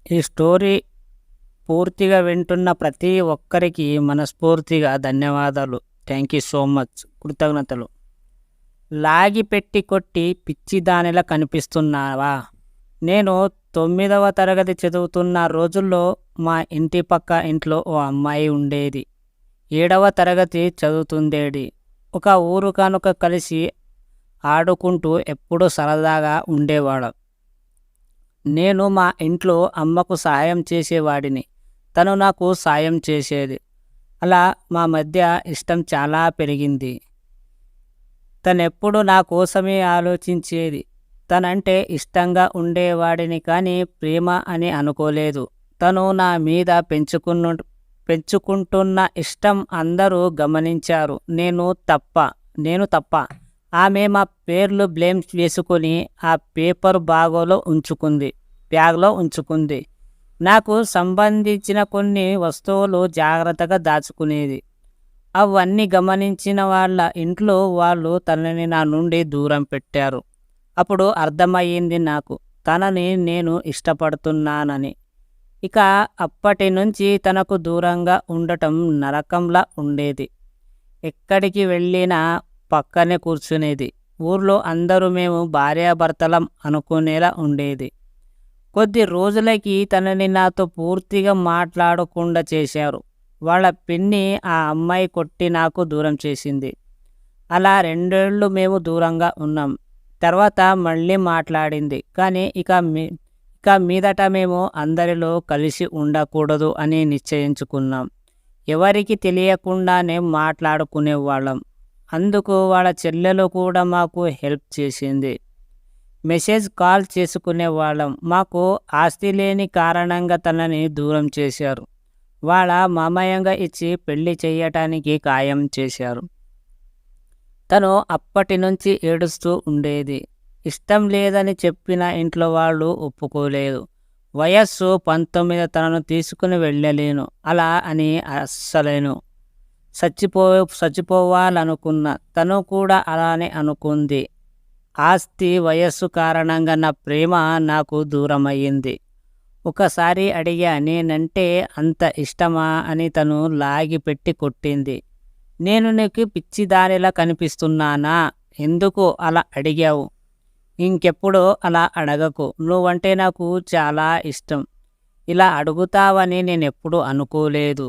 ఈ స్టోరీ పూర్తిగా వింటున్న ప్రతి ఒక్కరికి మనస్ఫూర్తిగా ధన్యవాదాలు. Thank you so much. కృతజ్ఞతలు. లాగి పెట్టి కొట్టి పిచ్చిదానిలా కనిపిస్తున్నావా? నేను 9వ తరగతి చదువుతున్న రోజుల్లో మా ఇంటి పక్క ఇంట్లో ఓ అమ్మాయి ఉండేది. 7వ తరగతి చదువుతుండేది. ఒక ఊరు కనుక కలిసి ఆడుకుంటూ ఎప్పుడూ సరదాగా ఉండేవాళ్ళం. నేను మా ఇంట్లో అమ్మకు సహాయం చేసేవాడిని. తను నాకు సాయం చేసేది. అలా మా మధ్య ఇష్టం చాలా పెరిగింది. తనెప్పుడు నా కోసమే ఆలోచించేది. తనంటే ఇష్టంగా ఉండేవాడిని కానీ ప్రేమ అని అనుకోలేదు. తను నా మీద పెంచుకుంటున్న ఇష్టం అందరూ గమనించారు. నేను తప్ప. ఆమె మా పేర్లు బ్లేమ్ వేసుకొని ఆ పేపర్ బ్యాగ్లో ఉంచుకుంది. నాకు సంబంధించిన కొన్ని వస్తువులు జాగ్రత్తగా దాచుకునేది. అవన్నీ గమనించిన వాళ్ళ ఇంట్లో వాళ్ళు తనని నా నుండి దూరం పెట్టారు. అప్పుడు అర్థమయ్యింది నాకు, తనని నేను ఇష్టపడుతున్నానని. ఇక అప్పటి నుంచి తనకు దూరంగా ఉండటం నరకంలా ఉండేది. ఎక్కడికి వెళ్ళినా పక్కనే కూర్చునేది. ఊర్లో అందరూ మేము భార్యాభర్తలం అనుకునేలా ఉండేది. కొద్ది రోజులకి తనని నాతో పూర్తిగా మాట్లాడకుండా చేశారు. వాళ్ళ పిన్ని ఆ అమ్మాయి కొట్టి నాకు దూరం చేసింది. అలా 2 ఏళ్ళు మేము దూరంగా ఉన్నాం. తర్వాత మళ్ళీ మాట్లాడింది. కానీ ఇక మీదట మేము అందరిలో కలిసి ఉండకూడదు అని నిశ్చయించుకున్నాం. ఎవరికి తెలియకుండానే మాట్లాడుకునేవాళ్ళం. అందుకు వాళ్ళ చెల్లెలు కూడా మాకు హెల్ప్ చేసింది. కాల్ చేసుకునేవాళ్ళం. మాకు ఆస్తి లేని కారణంగా తనని దూరం చేశారు. వాళ్ళ మామయ్యంగా ఇచ్చి పెళ్లి చేయటానికి ఖాయం చేశారు. తను అప్పటి నుంచి ఏడుస్తూ ఉండేది. ఇష్టం లేదని చెప్పిన ఇంట్లో వాళ్ళు ఒప్పుకోలేదు. వయస్సు 19, తనను తీసుకుని వెళ్ళలేను. అలా అని అస్సలేను. చచ్చిపోవాలనుకున్నా. తను కూడా అలానే అనుకుంది. ఆస్తి, వయస్సు కారణంగా నా ప్రేమ నాకు దూరమయ్యింది. ఒకసారి అడిగా, నేనంటే అంత ఇష్టమా అని. తను లాగి పెట్టి కొట్టింది. నేను నీకు పిచ్చిదానిలా కనిపిస్తున్నానా? ఎందుకు అలా అడిగావు? ఇంకెప్పుడు అలా అడగకు. నువ్వంటే నాకు చాలా ఇష్టం. ఇలా అడుగుతావని నేనెప్పుడు అనుకోలేదు.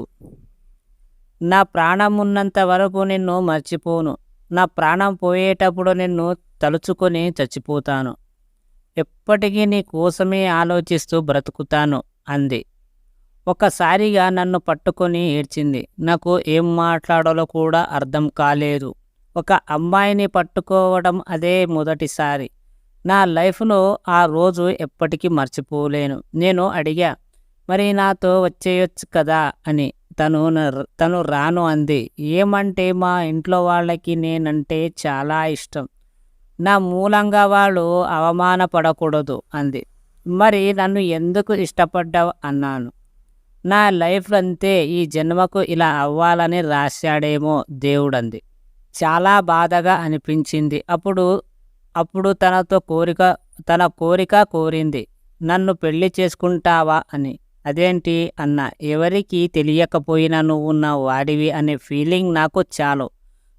నా ప్రాణం ఉన్నంత వరకు నిన్ను మర్చిపోను. నా ప్రాణం పోయేటప్పుడు నిన్ను తలుచుకొని చచ్చిపోతాను. ఎప్పటికీ నీ కోసమే ఆలోచిస్తూ బ్రతుకుతాను అంది. ఒక్కసారిగా నన్ను పట్టుకొని ఏడ్చింది. నాకు ఏం మాట్లాడాలో కూడా అర్థం కాలేదు. ఒక అమ్మాయిని పట్టుకోవడం అదే మొదటిసారి. నా లైఫ్లో ఆ రోజు ఎప్పటికీ మర్చిపోలేను. నేను అడిగా, మరి నాతో వచ్చేయొచ్చు కదా అని. తను రాను అంది. ఏమంటే మా ఇంట్లో వాళ్ళకి నేనంటే చాలా ఇష్టం. నా మూలంగా వాళ్ళు అవమానపడకూడదు అంది. మరి నన్ను ఎందుకు ఇష్టపడ్డావు అన్నాను. నా లైఫ్ అంతే, ఈ జన్మకు ఇలా అవ్వాలని రాశాడేమో దేవుడంది. చాలా బాధగా అనిపించింది. అప్పుడు తన కోరిక కోరింది, నన్ను పెళ్లి చేసుకుంటావా అని. అదేంటి అన్నా. ఎవరికి తెలియకపోయినా నువ్వు నా వాడివి అనే ఫీలింగ్ నాకు చాలు.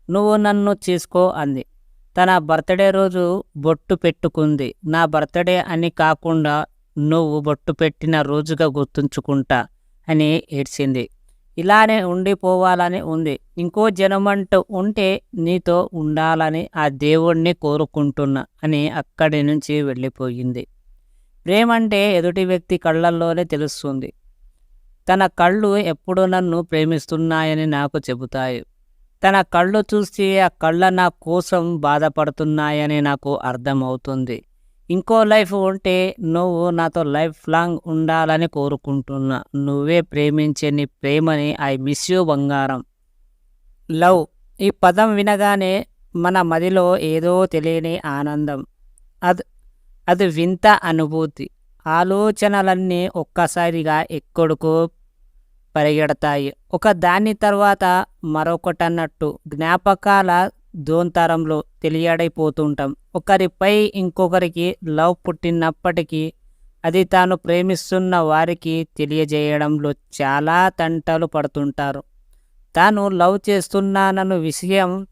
నువ్వు నన్ను చేసుకో అంది. తన బర్త్డే రోజు బొట్టు పెట్టుకుంది. నా బర్త్డే అని కాకుండా నువ్వు బొట్టు పెట్టిన రోజుగా గుర్తుంచుకుంటా అని ఏడ్చింది. ఇలానే ఉండిపోవాలని ఉంది. ఇంకో జన్మంటూ ఉంటే నీతో ఉండాలని ఆ దేవుణ్ణి కోరుకుంటున్నా అని అక్కడి నుంచి వెళ్ళిపోయింది. ప్రేమంటే ఎదుటి వ్యక్తి కళ్ళల్లోనే తెలుస్తుంది. తన కళ్ళు ఎప్పుడు నన్ను ప్రేమిస్తున్నాయని నాకు చెబుతాయి. తన కళ్ళు చూసి ఆ కళ్ళ నా కోసం బాధపడుతున్నాయని నాకు అర్థమవుతుంది. ఇంకో లైఫ్ ఉంటే నువ్వు నాతో లైఫ్ లాంగ్ ఉండాలని కోరుకుంటున్నా. నువ్వే ప్రేమించే నీ ప్రేమని. ఐ మిస్ యూ బంగారం. లవ్ ఈ పదం వినగానే మన మదిలో ఏదో తెలియని ఆనందం. అది వింత అనుభూతి. ఆలోచనలన్నీ ఒక్కసారిగా ఎక్కడికో పరిగెడతాయి. ఒక దాని తర్వాత మరొకటన్నట్టు జ్ఞాపకాల దోంతరంలో తెలియడైపోతుంటాం. ఒకరిపై ఇంకొకరికి లవ్ పుట్టినప్పటికీ అది తాను ప్రేమిస్తున్న వారికి తెలియజేయడంలో చాలా తంటలు పడుతుంటారు. తాను లవ్ చేస్తున్నానన్న విషయం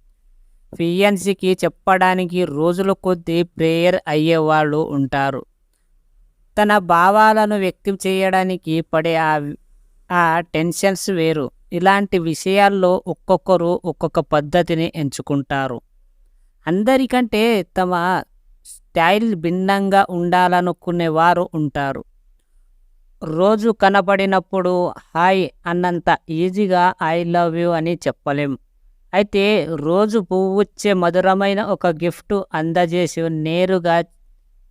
ఫియాన్సీకి చెప్పడానికి రోజుల కొద్దీ ప్రేయర్ అయ్యేవాళ్ళు ఉంటారు. తన భావాలను వ్యక్తం చేయడానికి పడే ఆ టెన్షన్స్ వేరు. ఇలాంటి విషయాల్లో ఒక్కొక్కరు ఒక్కొక్క పద్ధతిని ఎంచుకుంటారు. అందరికంటే తమ స్టైల్ భిన్నంగా ఉండాలనుకునేవారు ఉంటారు. రోజు కనపడినప్పుడు హాయ్ అన్నంత ఈజీగా ఐ లవ్ యూ అని చెప్పలేం. అయితే రోజు పువ్వుచ్చే మధురమైన ఒక గిఫ్ట్ అందజేసి నేరుగా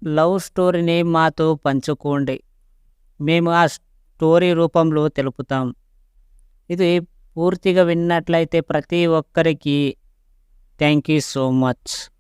లవ్ స్టోరీని మాతో పంచుకోండి. మేము ఆ స్టోరీ రూపంలో తెలుపుతాం. ఇది పూర్తిగా విన్నట్లయితే ప్రతి ఒక్కరికి థ్యాంక్ యూ సో మచ్.